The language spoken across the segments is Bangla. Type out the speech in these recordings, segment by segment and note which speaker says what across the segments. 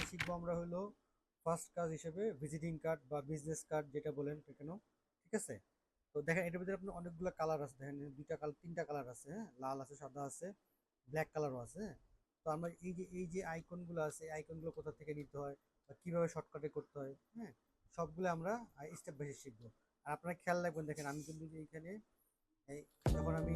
Speaker 1: শিখবো আমরা হলো ফার্স্ট কাজ হিসেবে ভিজিটিং কার্ড বা বিজনেস কার্ড যেটা বলেন কেন, ঠিক আছে? তো দেখেন এটার ভিতরে আপনার অনেকগুলো কালার আছে, দেখেন দুইটা কালার তিনটা কালার আছে, হ্যাঁ, লাল আছে, সাদা আছে, ব্ল্যাক কালারও আছে, হ্যাঁ। তো আমরা এই যে আইকনগুলো আছে, এই আইকনগুলো কোথা থেকে নিতে হয় বা কিভাবে শর্টকাটে করতে হয়, হ্যাঁ, সবগুলো আমরা স্টেপ বাই স্টেপ শিখবো। আর আপনারা খেয়াল রাখবেন, দেখেন আমি কিন্তু যে এইখানে এই যখন আমি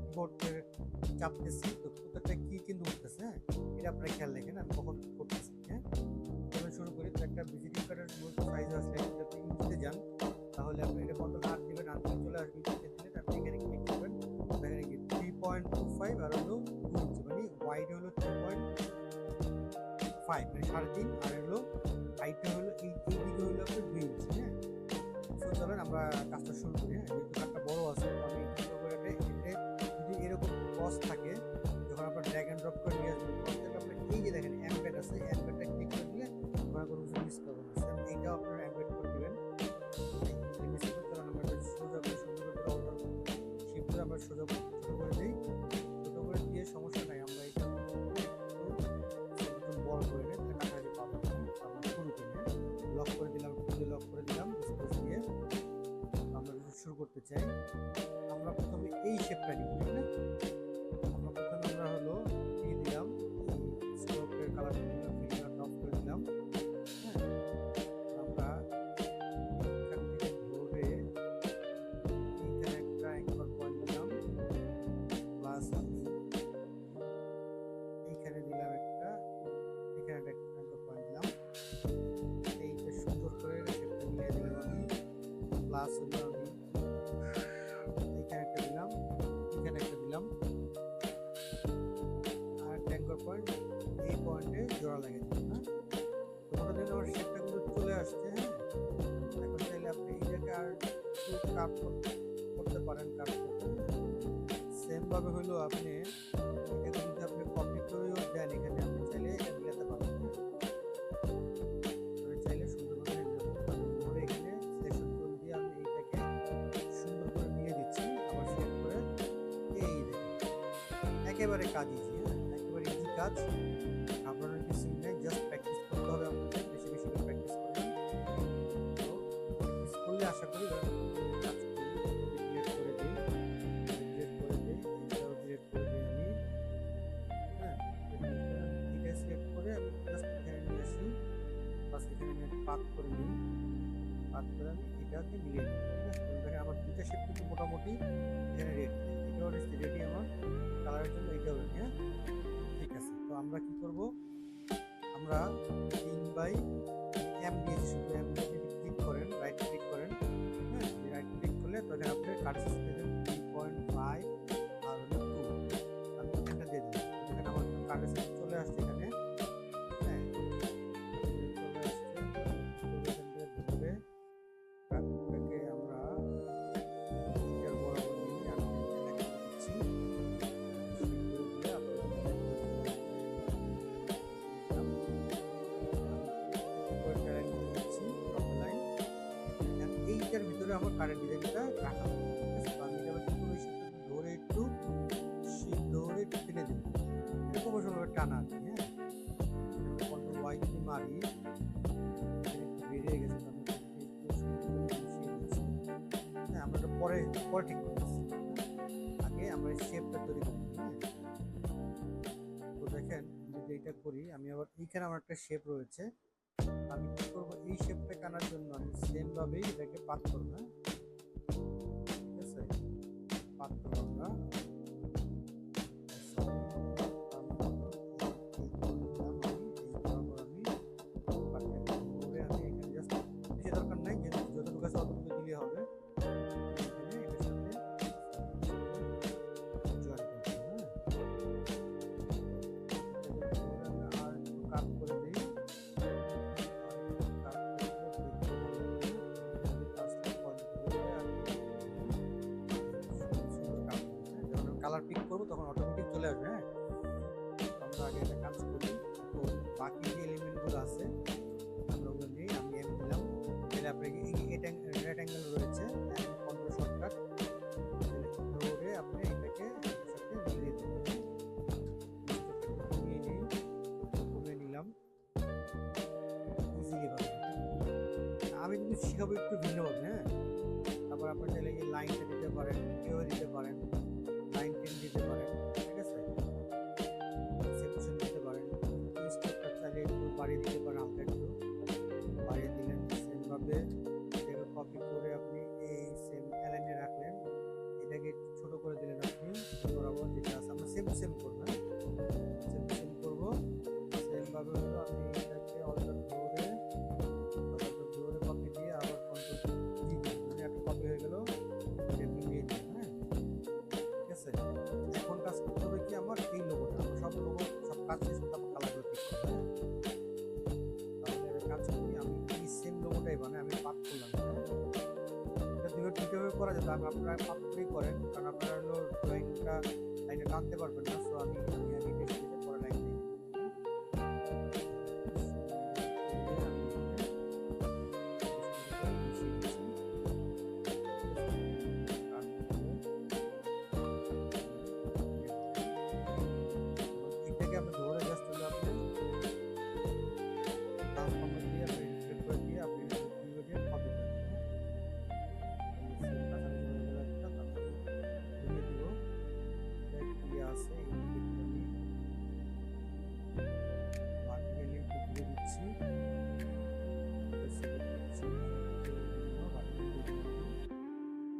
Speaker 1: কিবোর্ডের চাপতেছি তো প্রত্যেকটা কি কিন্তু উঠতেছে, হ্যাঁ, এটা আপনারা খেয়াল রাখেন আমি কখন কি করতেছি, হ্যাঁ। চলুন শুরু করি। তো একটা ভিজিটিং কার্ডের মূল সাইজ আসলে যদি আপনি ইঞ্চিতে যান তাহলে আপনি এটা কন্ট্রোল আর দিবেন, আর দিকে চলে আসবে ইঞ্চিতে দিলে আপনি এখানে ক্লিক করবেন, দেখেন কি 3.25 আর হলো 2 ইঞ্চি, মানে ওয়াইড হলো 3.5 মানে 3.5, আর হলো হাইটটা হলো এই দিকে হলো আপনার 2 ইঞ্চি, হ্যাঁ। সো চলেন আমরা কাজটা শুরু করি, হ্যাঁ। যেহেতু কার্ডটা বড় আছে তো আমি কি করবো, এটা যদি এরকম ক্রস থাকে, যখন আপনার ড্র্যাগ এন্ড ড্রপ করে নিয়ে আসবেন ক্রস থেকে আপনার এই যে দেখেন এমবেড আছে, এমবেডটা ক্লিক করে দিলে আপনার কোনো কিছু মিস করবেন না, সেম এইটাও আপনারা এমবেড করে দিবেন। মিস করতে চলেন আমরা এটা সোজা করে সুন্দর করে অর্ডার শিফট করে আমরা সোজা ছোট করে দিই, ছোট করে দিয়ে সমস্যা নাই, আমরা এটা একটু বড় করে নিই তাহলে কাছাকাছি পাবো। আমরা শুরু করি, হ্যাঁ। লক করে দিলাম, খুলে লক করে দিলাম স্পেস দিয়ে। আমরা যদি শুরু করতে চাই আমরা প্রথমে এই শেপটা নিব, ঠিক না? আমরা প্রথমে আমরা হলো দিয়ে দিলাম স্ট্রোকের কালারটা দিলাম, ফিল্টারটা অফ করে দিলাম, হ্যাঁ। আমরা এখান থেকে ধরে এইখানে একটা অ্যাঙ্কর পয়েন্ট দিলাম, প্লাস আমি এইখানে দিলাম একটা, এখানে একটা অ্যাঙ্কর পয়েন্ট দিলাম, এইটা সুন্দর করে শেপটা মিলিয়ে দিলাম আমি, প্লাস হলো আমি এখানে একটা দিলাম, এখানে একটা দিলাম, আর ট্যাঙ্কর পয়েন্ট এই পয়েন্টে জোড়া লাগিয়ে দিলাম, হ্যাঁ। তো মনে দিন আমার শেপটা কিন্তু চলে আসছে, হ্যাঁ। এখন চাইলে আপনি এইটাকে আর একটু কাট করতে পারেন, কাট করতে সেম ভাবে হইলো আপনি এটাকে যদি আপনি কপি করেও দেন এখানে আপনি চাইলে এটা মিলাতে পারেন, হ্যাঁ। আমি চাইলে সুন্দরভাবে ধরে এখানে সিলেকশন টুল দিয়ে আমি এইটাকে সুন্দর করে মিলিয়ে দিচ্ছি, আবার সিলেক্ট করে এই দেখেন একেবারে কাজ ইজি, হ্যাঁ, একেবারে ইজি কাজ, ঘাবড়ানোর কিছু নেই, জাস্ট প্র্যাকটিস করতে হবে আপনাদের, বেশি বেশি করে প্র্যাকটিস করবেন। তো প্র্যাকটিস করলে আশা করি কাজ ডিলিট করে দিই, ডিলিট করে দিই, এটাও ডিলিট করে দিই আমি, হ্যাঁ। এটা সিলেক্ট করে আমি জাস্ট এখানে নিয়ে আসি, বাস এখানে আমি পাত করে নিই, পাত করে আমি এটাকে মিলিয়ে নিই, ঠিক আছে? দেখেন আমার দুইটা শেপ কিন্তু মোটামুটি এখানে রেড, এটাও রেডি আমার কালারের জন্য, এটাও রেডি, হ্যাঁ। ঠিক আছে, তো আমরা কি করব, আমরা 3 বাই এম দিয়েছি, শুধু এম দিয়ে যদি ক্লিক করেন, রাইট ক্লিক করেন, হ্যাঁ, রাইট ক্লিক করলে তখন আপনি কার্সর দেবেন 3.5 আর হলো 2, আমি এখানটা দিয়ে দিলাম, দেখেন আমার কার্সর চলে আসছে এখানে, হ্যাঁ, চলে আসছে, এখান থেকে ধরে কার্ডটাকে আমরা এটার বরাবর নিয়ে আমি লেখা দিচ্ছি, এইটার ভিতরে আমার কারেন্ট ডিজাইনটা রাখা হবে, ঠিক আছে? তো আমি এটা কি করবো, এই সাথে ধরে একটু ধরে একটু টেনে দেবো, এরকম সময় টানা আর কি, হ্যাঁ। কন্ট্রোল ওয়াই যদি মারি একটু বেরিয়ে গেছে, তো আমি একটু সুন্দর করে মিশিয়ে দিচ্ছি, হ্যাঁ। আমরা এটা পরে পরে ঠিক করতেছি, আগে আমরা এই শেপটা তৈরি করি, হ্যাঁ। তো দেখেন যদি এটা করি, আমি আবার এইখানে আমার একটা শেপ রয়েছে, আমি কি করবো, এই শেপটাকে আনার জন্য আমি সেম ভাবেই এটাকে পাত করবো, হ্যাঁ, ঠিক আছে? পাত করবো আমরা, বেশি দরকার নাই, যতটুকু আছে অতটুকু দিলে হবে, এখানে এটার সাথে জয়েন করতে হবে, হ্যাঁ। আর একটু কাট করে দিই, কালার পিক করবো তখন অটোমেটিক চলে আসবে, হ্যাঁ। আমরা আগে একটা কাজ করি, তো বাকি যে এলিমেন্টগুলো আছে আমরা ওগুলো নিয়ে আমি এম দিলাম, তাহলে আপনাকে এটা রেড অ্যাঙ্গেল রয়েছে, কন্ট্রোল শর্টকাট ধরে আপনি এটাকে সাথে মিলিয়ে দেবেন, কমিয়ে নিই, কমিয়ে নিলাম, শিখাবো একটু ভিন্নভাবে, হ্যাঁ। তারপর আপনার চাইলে এই লাইনটা দিতে পারেন, কেউ দিতে পারেন, লাইন টেন দিতে পারেন, ঠিক আছে, সেকশন দিতে পারেন, স্টেপটা চাইলে একটু বাড়িয়ে দিতে পারেন, হালকা একটু বাড়িয়ে দিলেন। সেমভাবে এটাকে কপি করে আপনি এই সেম অ্যালাইনে রাখলেন, এটাকে একটু ছোট করে দিলেন আপনি বরাবর যেটা আছে। আমরা সেম সেম করবো, হ্যাঁ, সেম সেম করবো। সেমভাবে হলো আমি এটাকে অল্টার ধরে কপি দিয়ে আবার কন্ট্রোল জি দিই, মানে একটা কপি হয়ে গেল, এটা মিলিয়ে দিই, হ্যাঁ, ঠিক আছে। এখন কাজ করতে হবে কি, আমার এই লোগোটা, সব লোগো সব কাজ শেষ করতে আমার কালার করে ঠিক করতে হবে। তাহলে এটা কাজ করি, আমি এই সেম লোগোটাই বানাই, আমি পাত করলাম, হ্যাঁ। এটা দুইভাবে করা যেত, আমি আপনারা পাত করেই করেন, কারণ আপনারা হলো ড্রয়িংটা লাইনে টানতে পারবেন না। সো আমি আগে দেখে পরে লাইন দিই। আপনি ধরে জাস্ট হলো আপনি ট্রান্সফর্মার দিয়ে আপনি রিফ্লেক্ট করে দিয়ে আপনি ভিডিও দিয়ে কপি করে দেবেন, দিয়ে দিব কি আছে এই ভার্টিক্যালি একটু দিয়ে দিচ্ছি, হ্যাঁ।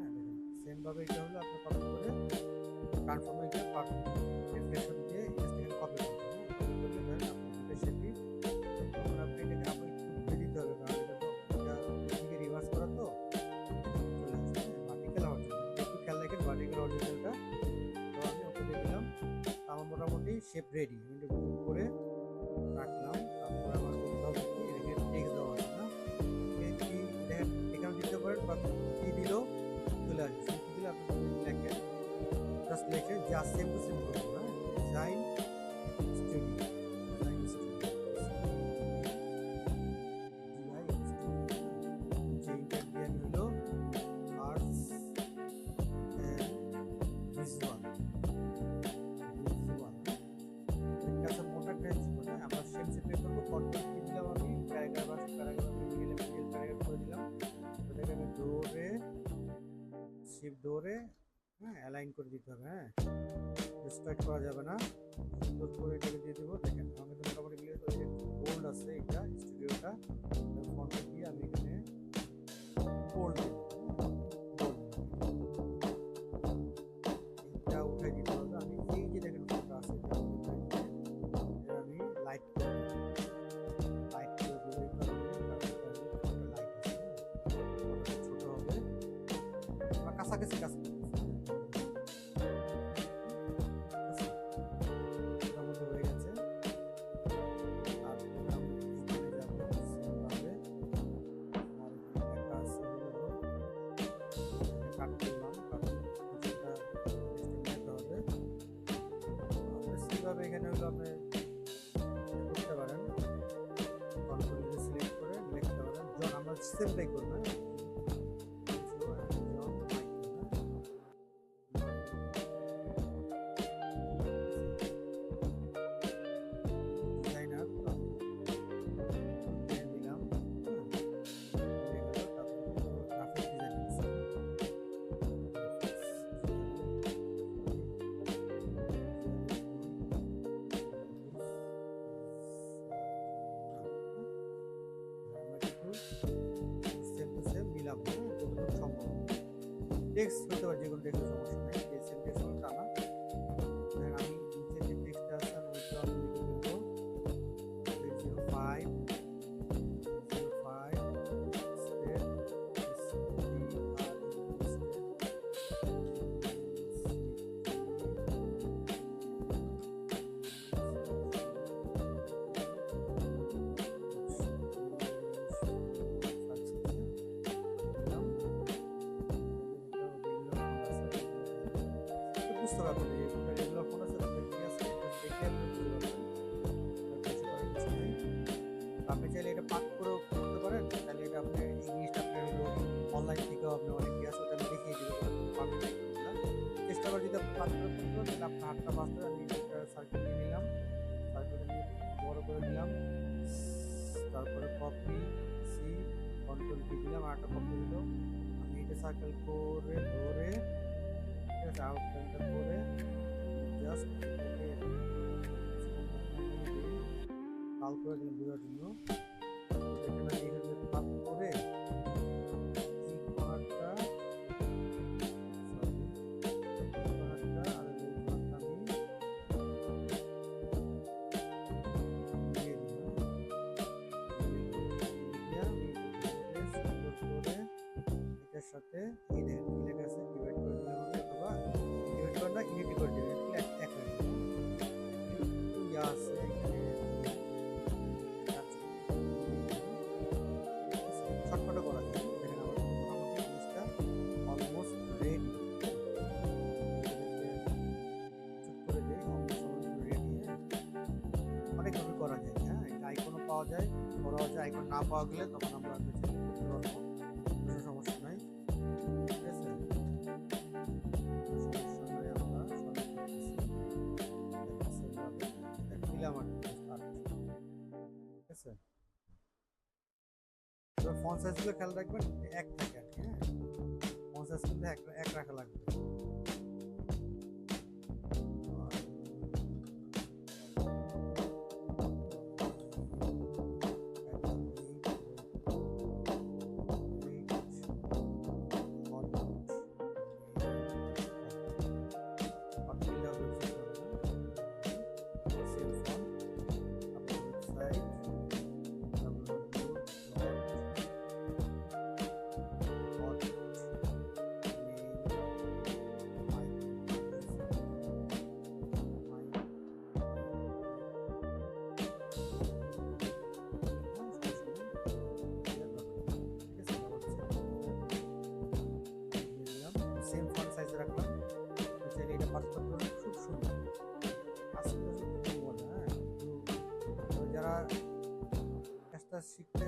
Speaker 1: দেখেন সেমভাবে এটা হলো আপনি কপি করে ট্রান্সফর্মার দিয়ে রিফ্লেকশন দিয়ে এখানে কপি করবেন, কপি করলে দেন আপনি সেটি তখন আপনি এটাকে আবার একটু ঘুরে দিতে হবে, কারণ এটা তো এদিকে রিভার্স করা তো চলে আসবে ভার্টিক্যাল হরিজন্টাল, একটু খেয়াল রাখেন ভার্টিক্যাল হরিজন্টালটা। তো আমি ওকে দিয়ে দিলাম, আমার মোটামুটি শেপ রেডি, আমি এটা গ্রুপ করে রাখলাম। তারপর আমার করতে হবে কি, এখানে টেক্সট দেওয়া আছে না, কি দেখেন এখানে দিতে পারেন বা কি দিলেও চলে আসবে, কি দিলে আপনি লেখেন, জাস্ট লেখে জাস্ট সেম টু সেম করবো, হ্যাঁ, ডিজাইন স্টুডিও, ধরে হ্যাঁ অ্যালাইন করে দিতে হবে, হ্যাঁ, ডিস্ট্রাক্ট করা যাবে না, সুন্দর করে এটাকে দিয়ে দেবো। দেখেন আমাদের মোটামুটি বোল্ড আছে, এটা স্টুডিওটা ফন্টে দিয়ে আমি এখানে বোল্ড দেবো, এটা উঠাই দিতে হবে। আমি এই যে দেখেন ফন্টটা আছে এটা আমি লাইট করে দেবো, এই কারণে লাইট আছে, ছোট হবে বা কাছাকাছি কাজ করবে। এখানে হলো আপনি করতে পারেন, কন্ট্রোল সিলেক্ট করে লিখতে পারেন জন, আমরা সেমটাই করব, টেক্সট হতে পারে, যে কোনো টেক্সটের সমস্যা নেই, যে সেম টেক্সট হলো তা না। আমি নিচে যে টেক্সটটা আছে আমি ওইটা আমি লিখে দেবো 05 স্টেট বুঝতে পারবেন রেগুলার ফোন আছে, কি আছে দেখে আপনি বুঝতে পারবেন। আপনি চাইলে এটা পাঠ করেও করতে পারেন, তাহলে এটা আপনি ইংলিশটা আপনি হলো অনলাইন থেকেও আপনি অনেক কি আছে ওটা আমি দেখিয়ে দিব, পারবেন না। চেষ্টা করে যদি আপনি পাঠ করে করতে পারেন, তাহলে আপনার হাতটা বাঁচতে আমি একটা সার্কেল নিয়ে নিলাম, সার্কেল নিয়ে বড় করে নিলাম, তারপরে কপি সি কন্ট্রোল কি দিলাম, আর একটা কপি দিল। আমি এটা সার্কেল করে ধরে, ঠিক আছে, আউটলাইনটা করে জাস্ট এটাকে লাল করে দিলাম বোঝার জন্য। এখানে এইভাবে ভাগ করে এই কর্নারটা, সাথে এই দেখেন কি লেখা আছে, ডিভাইড করে দিলাম আমি, অথবা ডিভাইড করে না ইউনিটি করে দিলাম, এক হয়ে গেল। একটু ইয়া আছে এখানে, শর্টকাটও করা যায়। দেখেন আমার মোটামুটি জিনিসটা অলমোস্ট রেডি। চুপ করে দিই, অলমোস্ট রেডি। অনেকভাবে করা যায়, হ্যাঁ, এটা আইকনও পাওয়া যায়, করাও যায়। আইকন না পাওয়া গেলে তখন আমরা করতে পারবো, কোনো সমস্যা নাই। ঠিক আছে, সমস্যা নাই, আমরা সলভ করতেছি দিলাম আর কি। ঠিক আছে, এবার ফন্ট সাইজগুলো খেয়াল রাখবেন এক থাকে আর কি, হ্যাঁ, ফন্ট সাইজ কিন্তু এক রাখা লাগবে। সেম ফন্ট সাইজ রাখলাম, চাইলে এটা পার্থক্য খুব সুন্দর। আসলে সত্যি বলে, হ্যাঁ, যারা কাজটা শিখতে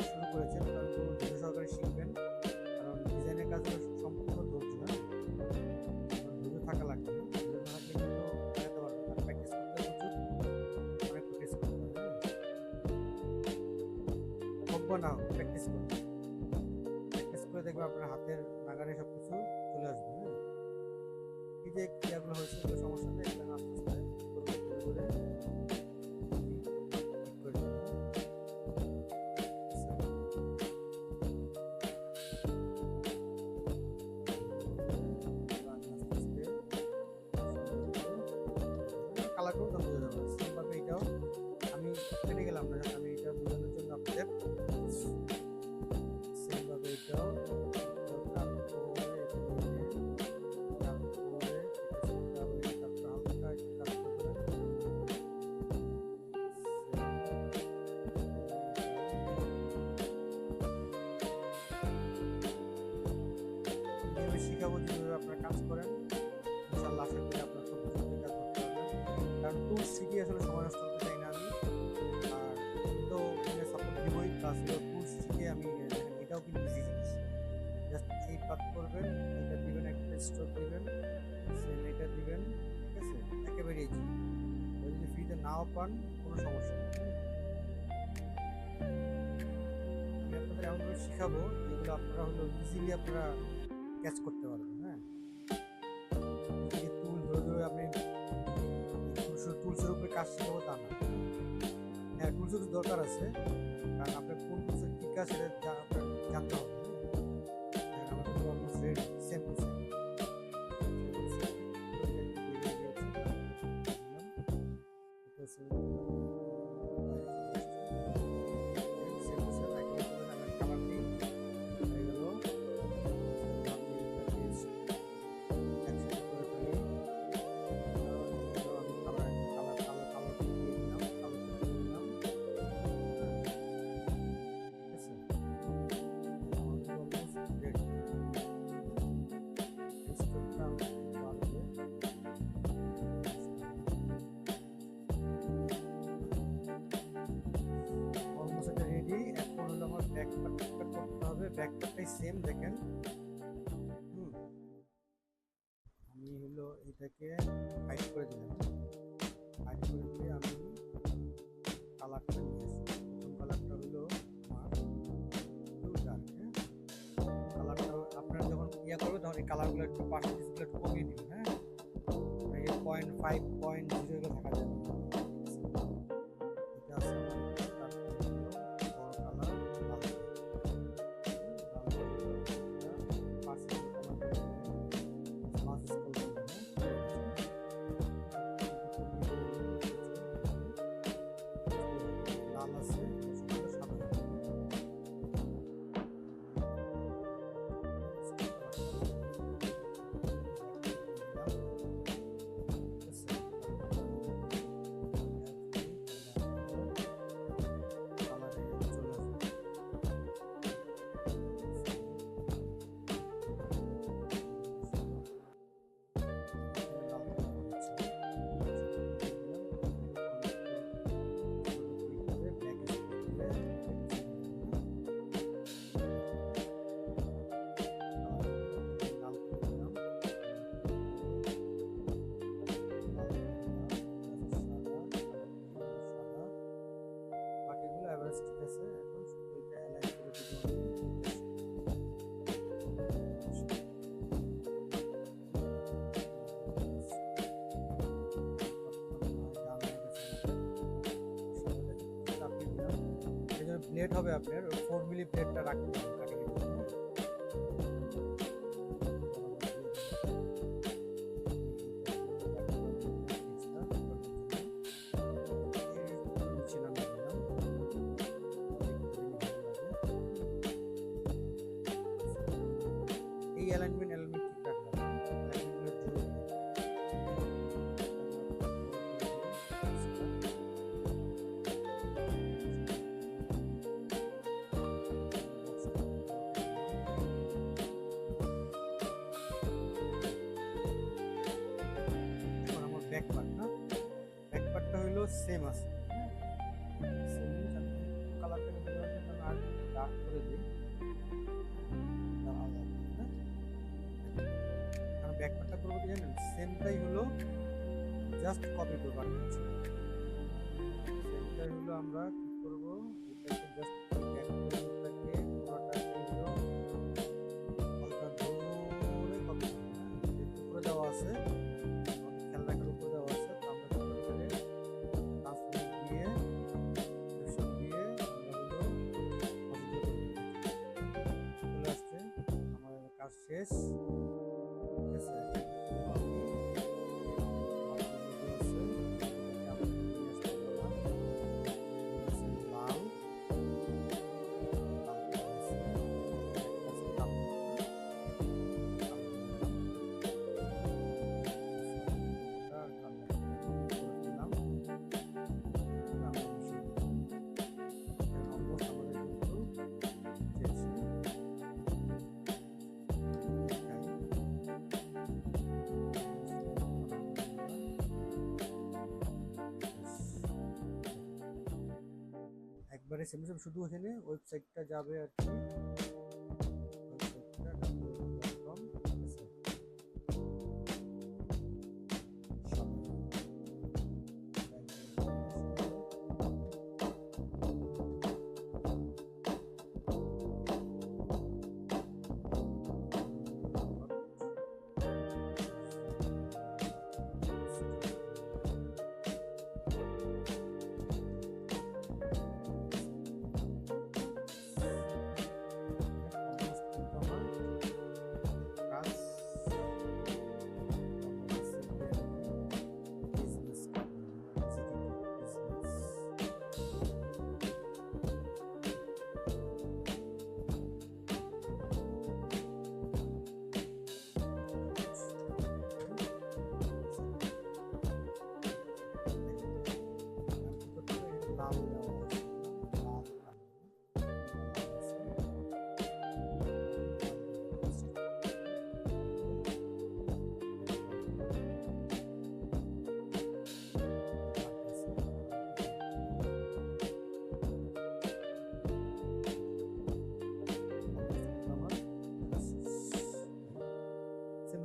Speaker 1: শুরু করেছেন তারা ধৈর্য সহকারে শিখবেন, কারণ ডিজাইনের কাজ হলো সম্পূর্ণ ধৈর্য, হ্যাঁ, ধৈর্য থাকা লাগবে। ধৈর্য না থাকলে কিন্তু দেখাতে পারবেন না। প্র্যাকটিস করতে প্রচুর, অনেক প্র্যাকটিস করতে হবে, হ্যাঁ, হোক বা না হোক প্র্যাকটিস করতে। প্র্যাকটিস করে দেখবে আপনার হাতের নাগারে সব কিছু চলে আসবে, হ্যাঁ। এই যে ক্রিয়াগুলো হয়েছে এগুলো সমস্যা নেই, এগুলো আস্তে আস্তে করবে, করে করে ঠিক করে দেবে। কালার করুন তো বোঝা যাবে। সেমভাবে এটাও আমি কেটে গেলাম না, আমি এটা বোঝানোর জন্য আপনাদের সেমভাবে এটাও শিখাবো যেভাবে আপনারা কাজ করেন। ইনশাআল্লাহ আশা করি আপনারা খুব দ্রুত কাজ করতে পারবেন, কারণ টুলস শিখে আসলে সময় নষ্ট করতে চাই না আমি। আর তো সাপোর্ট দিবই, প্লাস টুলস শিখে আমি এটাও কিন্তু ইজি জিনিস। জাস্ট এই পাত করবেন, এটা দিবেন, একটা স্ট্রোক দিবেন, সেম এটা দিবেন, ঠিক আছে, একেবারে ইজি। যদি ফ্রিতে নাও পান কোনো সমস্যা নেই। আমি আপনাদের এমনভাবে শিখাবো যেগুলো আপনারা হলো ইজিলি আপনারা ক্যাচ করতে পারবেন, হ্যাঁ। টুল ধরে ধরে আপনি টুলসের উপরে কাজ শিখাবো তা না, হ্যাঁ, টুলসের দরকার আছে, কারণ আপনার কোন টুলসের কী কাজ সেটা আপনার জানতে হবে। হ্যাঁ, আমাদের তো almost ready, same to same. ব্যাকপ্যাকটাই সেম দেখেন। আমি হলো এটাকে হাইড করে দিলাম, হাইড করে দিয়ে আমি কালারটা নিয়ে আসি। প্রথম কালারটা হলো আমার কালারগুলো একটু পার্সেন্টেজগুলো একটু কমিয়ে দিবেন। হ্যাঁ, 0.5 0.0 এগুলো থাকা যাবে না। এটা আছে তারপরে বড় কালার লাল পার্সেন্টেজ মাঝ স্কুল লাল আছে সাদা এভারেজ ঠিক আছে। এখন শুধু এটা অ্যালাইন করে দিব ব্লেড হবে আপনার 4 মিলি ব্লেডটা রাখতে হবে কাটিং এর জন্য। এই অ্যালাইনমেন্ট ঠিক রাখতে হবে। অ্যালাইনমেন্টগুলো জরুরি। এখন আমার ব্যাক পার্ট না, ব্যাক পার্টটা হইলো সেম আছে। সেম কালারটাকে আর ডার্ক করে দিই। ব্যাক পার্টটা করবো কি জানেন, সেমটাই হলো জাস্ট কপি করবো আর কিছু। সেমটাই হলো আমরা কি করব, এটাকে জাস্ট ব্যাক করে এটাকে পুরোটা হলো হালকা ধরে কপি করব। উপরে দেওয়া আছে, খেয়াল রাখার উপরে দেওয়া আছে, তো আমরা কি করব, ট্রান্সফর্ম দিয়ে সেকশন দিয়ে আমরা হলো পজিটিভ চলে আসছে। আমাদের কাজ শেষ। একবারে সেম সেম, শুধু এখানে ওয়েবসাইটটা যাবে আর কি।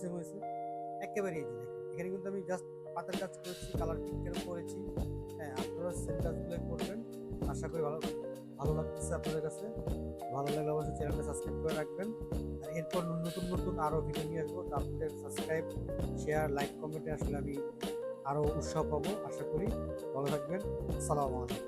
Speaker 1: সেম হয়েছে একেবারে ইজি। দেখেন এখানে কিন্তু আমি জাস্ট পাতার কাজ করেছি, কালার পিকচারও করেছি। হ্যাঁ, আপনারা সেম কাজগুলো করবেন, আশা করি ভালো থাকবে। ভালো লাগতেছে আপনাদের কাছে। ভালো লাগলে অবশ্যই চ্যানেলটা সাবস্ক্রাইব করে রাখবেন। আর এরপর নতুন নতুন আরও ভিডিও নিয়ে আসবো। তো আপনাদের সাবস্ক্রাইব, শেয়ার, লাইক, কমেন্টে আসলে আমি আরও উৎসাহ পাবো আশা করি। ভালো থাকবেন। আসসালামু আলাইকুম।